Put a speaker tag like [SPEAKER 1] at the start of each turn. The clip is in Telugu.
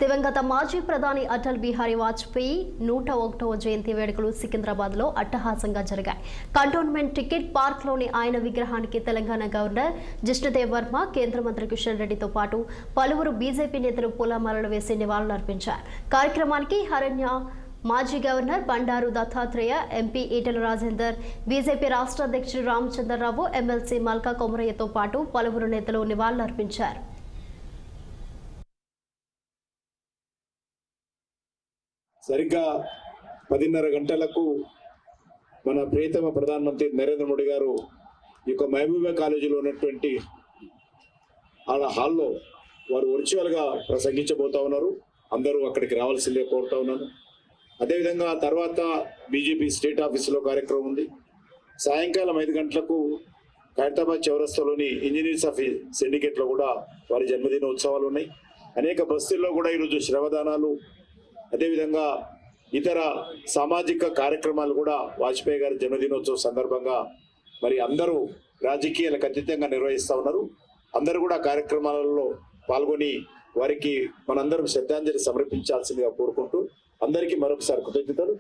[SPEAKER 1] దివంగత మాజీ ప్రధాని అటల్ బిహారీ వాజ్పేయి 101వ జయంతి వేడుకలు సికింద్రాబాద్లో అట్టహాసంగా జరిగాయి. కంటోన్మెంట్ టికెట్ పార్క్లోని ఆయన విగ్రహానికి తెలంగాణ గవర్నర్ జిష్ణుదేవ్ వర్మ, కేంద్ర మంత్రి కిషన్ రెడ్డితో పాటు పలువురు బీజేపీ నేతలు పూలమాలలు వేసి నివాళులర్పించారు. కార్యక్రమానికి హరణ్య మాజీ governor Bandaru Dattatreya, MP Etela Rajender, BJP రాష్ట్ర అధ్యక్షుడు రామచంద్రరావు, ఎమ్మెల్సీ మల్కా కొమరయ్యతో పాటు పలువురు నేతలు నివాళులర్పించారు.
[SPEAKER 2] సరిగ్గా 10:30 గంటలకు మన ప్రియతమ ప్రధానమంత్రి నరేంద్ర మోడీ గారు ఈ యొక్క మహబూబా కాలేజీలో ఉన్నటువంటి హాల్లో వారు వర్చువల్గా ప్రసంగించబోతా ఉన్నారు. అందరూ అక్కడికి రావాల్సిందే కోరుతా ఉన్నాను. అదేవిధంగా తర్వాత బీజేపీ స్టేట్ ఆఫీసులో కార్యక్రమం ఉంది. సాయంకాలం 5 గంటలకు ఖైరతాబాద్ చౌరస్తాలోని ఇంజనీర్స్ ఆఫ్ సిండికేట్లో కూడా వారి జన్మదిన ఉత్సవాలు ఉన్నాయి. అనేక బస్తీల్లో కూడా ఈరోజు శ్రమదానాలు, అదేవిధంగా ఇతర సామాజిక కార్యక్రమాలు కూడా వాజ్పేయి గారి జన్మదినోత్సవం సందర్భంగా మరి అందరూ రాజకీయాలకు అతీతంగా నిర్వహిస్తూ ఉన్నారు. అందరూ కూడా కార్యక్రమాలలో పాల్గొని వారికి మనందరం శ్రద్ధాంజలి సమర్పించాల్సిందిగా కోరుకుంటూ అందరికీ మరొకసారి కృతజ్ఞతలు.